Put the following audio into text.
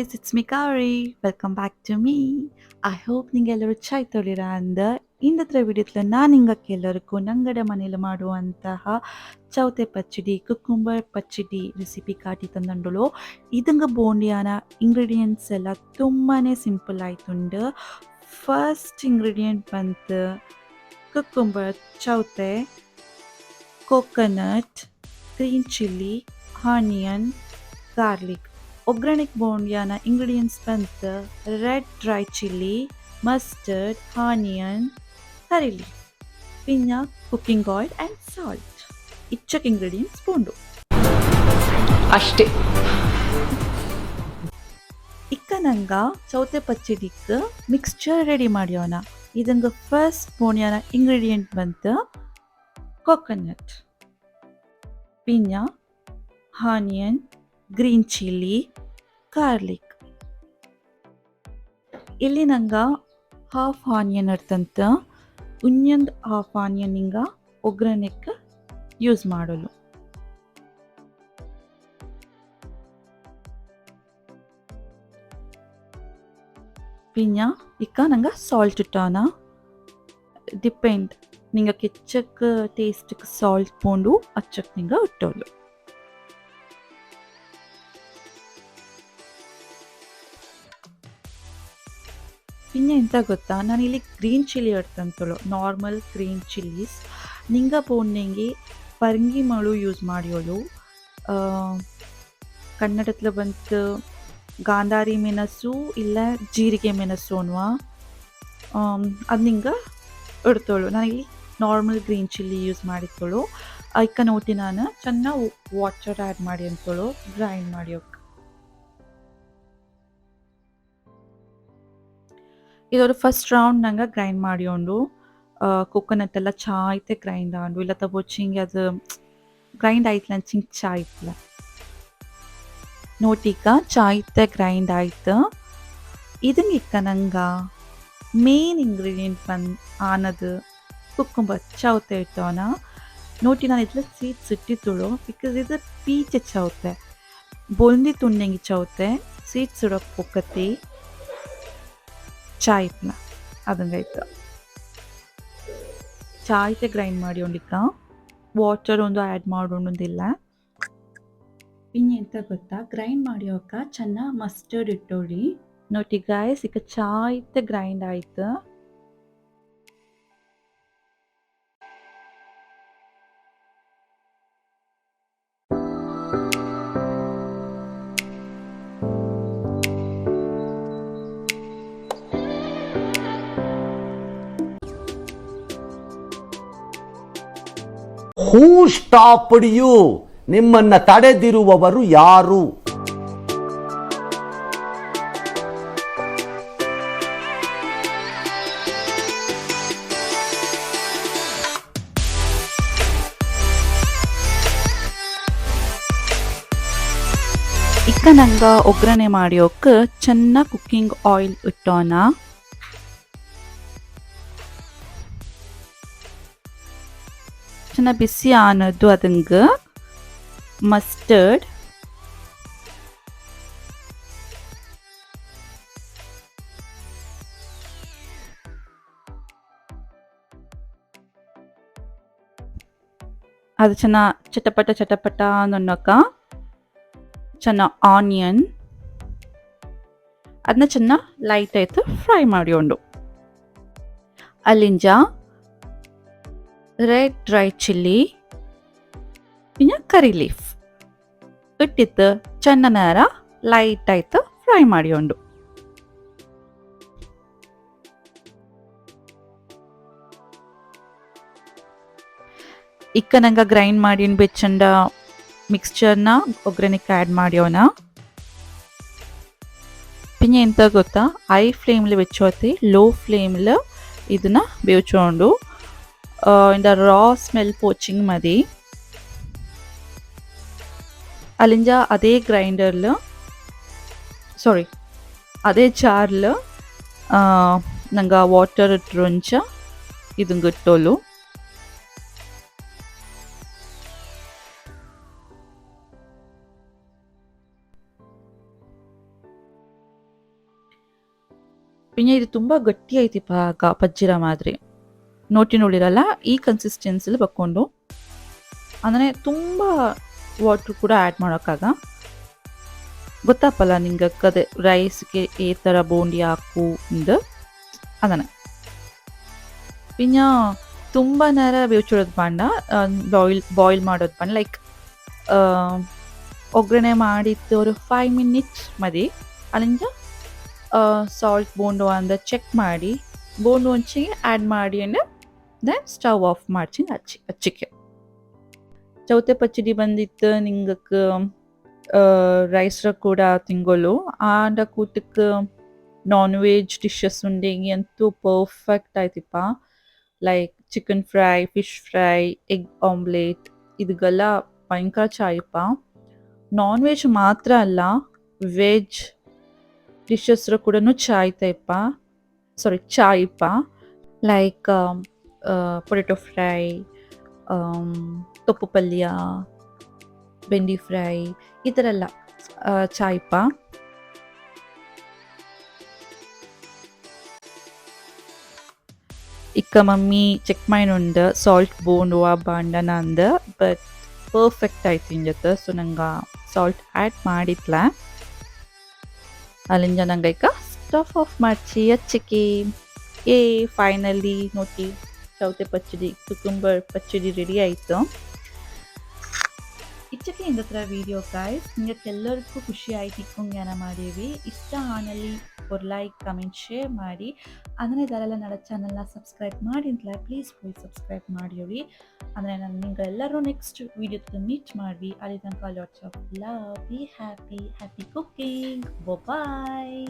guys, it's me Kari. Welcome back to me. I hope ನಿಂಗೆಲ್ಲರೂ ಚೈತೋಳಿರ ಅಂದ ಇಂದತ್ರ ವಿಡಿಯೋತ್ಲ ನಾನು ಹಿಂಗಕ್ಕೆ ಎಲ್ಲರಿಗೂ ನಂಗಡ ಮನೇಲಿ ಮಾಡುವಂತಹ ಚೌತೆ ಪಚ್ಚಡಿ ಕುಕ್ಕುಂಬರ್ ಪಚ್ಚಡಿ ರೆಸಿಪಿ ಕಾಟಿ ತಂದಂಡುಳು ಇದಂಗ ಬೋಂಡಿಯಾನ ಇಂಗ್ರೀಡಿಯೆಂಟ್ಸ್ ಎಲ್ಲ ತುಂಬಾ ಸಿಂಪಲ್ ಆಯ್ತುಂಡು ಫಸ್ಟ್ ಇಂಗ್ರೀಡಿಯೆಂಟ್ ಬಂತು ಕುಕ್ಕುಂಬರ್ ಚೌತೆ coconut green chilli onion garlic ಒಗ್ಗರಣೆಗೆ ಬೋಂಡಿಯಾನ ಇಂಗ್ರೀಡಿಯೆಂಟ್ಸ್ ಬಂತು red dry chilli mustard onion curry leaf പിന്നെ ಕುಕ್ಕಿಂಗ್ ಆಯಿಲ್ ಆ್ಯಂಡ್ ಸಾಲ್ಟ್ ಇಚ್ಚಕ್ಕೆ ಇಂಗ್ರೀಡಿಯೆಂಟ್ಸ್ ಬೋಂಡು ಅಷ್ಟೇ. ಇಕ್ಕ ನಂಗ ಚೌತೆ ಪಚ್ಚಡಿಗೆ ಮಿಕ್ಸ್ಚರ್ ರೆಡಿ ಮಾಡ್ಯೋಣ. ಇದಂಗ ಫಸ್ಟ್ ಬೋಣಿಯಾನ ಇಂಗ್ರೀಡಿಯೆಂಟ್ ಬಂತು ಕೋಕೋನಟ್ പിന്നെ ಆನಿಯನ್ ಗ್ರೀನ್ ಚಿಲ್ಲಿ ಗಾರ್ಲಿಕ್. ಇಲ್ಲಿ ನಂಗ ಹಾಫ್ ಆನಿಯನ್ ಇರ್ತಂತ ಇನ್ನೊಂದು ಹಾಫ್ ಆನಿಯನ್ ಹಿಂಗ ಒಗ್ಗರಣೆಗೆ ಯೂಸ್ ಮಾಡಲು. പിന്നെ ಇಕ್ಕ ನಂಗೆ ಸಾಲ್ಟ್ ಇಟ್ಟಾನ ಡಿಪೆಂಡ್ ನಿಂಗೆ ಕೆಚ್ಚಕ್ಕೆ ಟೇಸ್ಟ್ಗೆ ಸಾಲ್ಟ್ ಬೋಂಡು ಅಚ್ಚಕ್ಕೆ ನಿಂಗೆ ಇಟ್ಟೋಳು. പിന്നെ ಎಂತ ಗೊತ್ತಾ, ನಾನಿಲ್ಲಿ ಗ್ರೀನ್ ಚಿಲ್ಲಿ ಇಡ್ತಂತಳು ನಾರ್ಮಲ್ ಗ್ರೀನ್ ಚಿಲ್ಲೀಸ್ ನಿಂಗೆ ಬೋಂಡೆಂಗೆ ಪರಂಗಿ ಮಳು ಯೂಸ್ ಮಾಡಿಯೋಳು. ಕನ್ನಡத்தில் ಬಂತು ಗಾಂಧಾರಿ ಮೆಣಸು ಇಲ್ಲ ಜೀರಿಗೆ ಮೆಣಸು ಅನ್ನುವ ಅದು ನಿಂಗೆ ಇಡ್ತೋಳು. ನಾನಿಲ್ಲಿ ನಾರ್ಮಲ್ ಗ್ರೀನ್ ಚಿಲ್ಲಿ ಯೂಸ್ ಮಾಡಿತ್ತೋಳು. ಇಕ್ಕ ನೋಟಿ ನಾನು ಚೆನ್ನಾಗಿ ವಾಟರ್ ಆ್ಯಡ್ ಮಾಡಿ ಅಂತೋಳು ಗ್ರೈಂಡ್ ಮಾಡಿಯೋಕೆ. ಇದೊಂದು ಫಸ್ಟ್ ರೌಂಡ್ ನಂಗೆ ಗ್ರೈಂಡ್ ಮಾಡಿಕೊಂಡು ಕೋಕೋನಟ್ ಎಲ್ಲ ಚಾಯ್ತೆ ಗ್ರೈಂಡ್ ಆಂಡು ಇಲ್ಲ ತಬೋಚಿಂಗೆ ಅದು ಗ್ರೈಂಡ್ ಆಯ್ತಲ್ಲ ಚಿಂಗ್ ಚಾಯ್ತಲ್ಲ ನೋಟಿಕ ಚಾಯ್ತೆ ಗ್ರೈಂಡ್ ಆಯ್ತು. ಇದನ್ನ ಇಕ್ಕ ನಂಗೆ ಮೇನ್ ಇಂಗ್ರೀಡಿಯೆಂಟ್ ಆನದು ಕುಕ್ಕುಂಬರ್ ಚೌತೆ ಇಟ್ಟವನ ನೋಟಿ ನಾನು ಇದ್ಲ ಸೀಡ್ಸ್ ಇಟ್ಟಿತ್ತುಳು ಬಿಕಾಸ್ ಇದು ಪೀಚೆ ಚೌತೆ ಬೊಂದಿ ತುಂಡೆಂಗಿ ಚೌತೆ ಸೀಡ್ಸ್ ಇಡೋಕೆ ಪೊಕ್ಕತಿ ಚಾಯ್ನ ಅದಂಗಾಯ್ತು. ಚಾಯ್ತೆ ಗ್ರೈಂಡ್ ಮಾಡಿಕೊಂಡಿಕ್ಕ ವಾಟರ್ ಒಂದು ಆ್ಯಡ್ ಮಾಡೋದಿಲ್ಲ. പിന്നെ ಎಂತ ಗೊತ್ತಾ, ಗ್ರೈಂಡ್ ಮಾಡಿಯೋಕ ಚೆನ್ನಾಗಿ ಮಸ್ಟರ್ಡ್ ಇಟ್ಟೋಳಿ ನೋಡಿ ಗಾಯ್ಸ್. ಈಗ ಚಾಯ್ತೆ ಗ್ರೈಂಡ್ ಆಯ್ತು. ಹೂ ಸ್ಟಾಪ್ಡ್ ಯು? ನಿಮ್ಮನ್ನ ತಡೆದಿರುವವರು ಯಾರು? ಇಕ್ಕ ನಂಗೆ ಒಗ್ಗರಣೆ ಮಾಡಿಯೋಕೆ ಚೆನ್ನಾಗಿ ಕುಕ್ಕಿಂಗ್ ಆಯಿಲ್ ಇಟ್ಟೋಣ. ಚೆನ್ನಾಗಿ ಬಿಸಿ ಆನದ್ದು ಅದಂಗೆ ಮಸ್ಟರ್ಡ್ ಅದು ಚೆನ್ನಾಗಿ ಚಟಪಟ ಅನ್ನೋಕ ಚೆನ್ನಾಗಿ ಆನಿಯನ್ ಅದನ್ನ ಚೆನ್ನಾಗಿ ಲೈಟ್ ಆಯ್ತು ಫ್ರೈ ಮಾಡಿಕೊಂಡು ಅಲ್ಲಿಂಜ ರೆಡ್ ಡ್ರೈ ಚಿಲ್ಲಿ പിന്നെ ಕರಿ ಲೀಫ್ ಇಟ್ಟಿತ್ತು ಚೆನ್ನ ನೇರ ಲೈಟ್ ಆಯ್ತು ಫ್ರೈ ಮಾಡಿಕೊಂಡು. ಇಕ್ಕ ನಂಗೆ ಗ್ರೈಂಡ್ ಮಾಡಿ ಬೆಚ್ಚಂಡ ಮಿಕ್ಸ್ಚರ್ನ ಒಗ್ಗರಣೆಗೆ ಆ್ಯಡ್ ಮಾಡ್ಯೋಣ. പിന്നെ ಎಂತ ಗೊತ್ತಾ, ಹೈ ಫ್ಲೇಮ್ಲಿ വെച്ചോത്തി ಲೋ ಫ್ಲೇಮ್ಲ ಇದನ್ನ ಬೇಯಿಸ್ಕೊಂಡು இந்த ரா ஸ்மெல் போச்சிங் மதி ಅಲ್ಲಿಂದ ಅದೇ ಗ್ರೈಂಡರ್ಲು ಅದೇ ಜಾರ್ಲು ನಂಗೆ ವಾಟರ್ ಇಟ್ರುಂಚ ಇದಂಗೆ ಇಟ್ಟೋಲು. പിന്നെ ಇದು ತುಂಬ ಗಟ್ಟಿ ಐತಿಪ್ಪ ಪಜ್ಜಿರ ಮಾದ್ರಿ ನೋಟಿ ನೋಡಿರಲ್ಲ ಈ ಕನ್ಸಿಸ್ಟೆನ್ಸಿಲಿ ಬಕ್ಕೊಂಡು ಅಂದರೆ ತುಂಬ ವಾಟ್ರ್ ಕೂಡ ಆ್ಯಡ್ ಮಾಡೋಕ್ಕಾಗ ಗೊತ್ತಾಪಲ್ಲ ನಿಂಗೆ ಕದೆ ರೈಸ್ಗೆ ಏ ಥರ ಬೋಂಡಿ ಹಾಕು ಇಂದು ಅದನ್ನು പിന്നെ ತುಂಬ നേರ ಬೇಯಿಸೋದು ಬಾಂಡ ಬಾಯ್ಲ್ ಮಾಡೋದು ಬಾಂಡ ಲೈಕ್ ಒಗ್ಗರಣೆ ಮಾಡಿದ್ದು ഒരു 5 minutes ಮದಿ ಅಲ್ಲಿಂದ ಸಾಲ್ಟ್ ಬೋಂಡು ಅಂದ ಚೆಕ್ ಮಾಡಿ ಬೋಂಡು ಒಂಚಿಗೆ ಆ್ಯಡ್ ಮಾಡಿ ಅಂಡ್ ದೆನ್ ಸ್ಟವ್ ಆಫ್ ಮಾಡ್ಚಿಂಗ್ ಹಚ್ಚಿಕ್ಕೆ ಚೌತೆ ಪಚ್ಚಡಿ ಬಂದಿತ್ತು ನಿಂಗಕ್ಕೆ ರೈಸ್ರ ಕೂಡ ತಿಂಗೋಲು ಆಂಡ ಕೂಟಕ್ಕೆ ನಾನ್ ವೆಜ್ ಡಿಶಸ್ ಉಂಡೆಗಿ ಅಂತೂ ಪರ್ಫೆಕ್ಟ್ ಆಯ್ತಿಪ್ಪ like chicken fry fish fry egg omelette ಇದಕ್ಕೆಲ್ಲ ಭಯಂಕರ ಚಾಯಿಪ್ಪ ನಾನ್ ವೆಜ್ ಮಾತ್ರ ಅಲ್ಲ ವೆಜ್ ಡಿಶಸ್ರು ಕೂಡ ಚಾಯಿಪ್ಪ ಲೈಕ್ ಪೊಟೆಟೊ ಫ್ರೈ ತೊಪ್ಪು ಪಲ್ಯ ಬೆಂಡಿ ಫ್ರೈ ಈ ಥರ ಎಲ್ಲ ಚಾಯಿಪ್ಪ ಇಕ್ಕ ಮಮ್ಮಿ ಚೆಕ್ ಮಾಡಿನುಂಡು ಸಾಲ್ಟ್ ಬೋಂಡು ಆ ಬಾಂಡನ ಅಂದ ಬಟ್ ಪರ್ಫೆಕ್ಟ್ ಆಯ್ತು ಇಂಜತ್ತು ಸೊ ನಂಗೆ ಸಾಲ್ಟ್ ಆ್ಯಡ್ ಮಾಡಿತ್ಲ ಅಲ್ಲಿಂದ ನಂಗೆ ಈಗ ಸ್ಟಫ್ ಆಫ್ ಮಾಡ್ಸಿ ಹಚ್ಚಿಕೆ ಫೈನಲಿ ನೋಡಿ ಚೌತೆ ಪಚ್ಚಡಿ ಕುಕುಂಬರ್ ಪಚ್ಚಡಿ ರೆಡಿ ಆಯಿತು ಇಚ್ಚಕ್ಕೆ ಇಂದತ್ರ ವೀಡಿಯೋ ಗಾಯ್ಸ್ ನಿಂಗೆಲ್ಲರಿಗೂ ಖುಷಿ ಆಯ್ತು ಇಕ್ಕೊಂಗ್ಯಾನ ಮಾಡೀವಿ ಇಷ್ಟ ಆನಲ್ಲಿ ஒரு ಲೈಕ್ ಕಮೆಂಟ್ ಶೇರ್ ಮಾಡಿ ಅಂದರೆ ಇದರೆಲ್ಲ ನನ್ನ ಚಾನಲ್ನ ಸಬ್ಸ್ಕ್ರೈಬ್ ಮಾಡಿಂತಲ ಪ್ಲೀಸ್ ಹೋಗಿ ಸಬ್ಸ್ಕ್ರೈಬ್ ಮಾಡಿರಿ ಅಂದರೆ ನಾನು ನಿಂಗೆಲ್ಲರೂ ನೆಕ್ಸ್ಟ್ ವೀಡಿಯೋಕ್ಕೆ ಮೀಟ್ ಮಾಡಿ ಅಲ್ಲಿ ತನಕ lots of love be happy cooking bye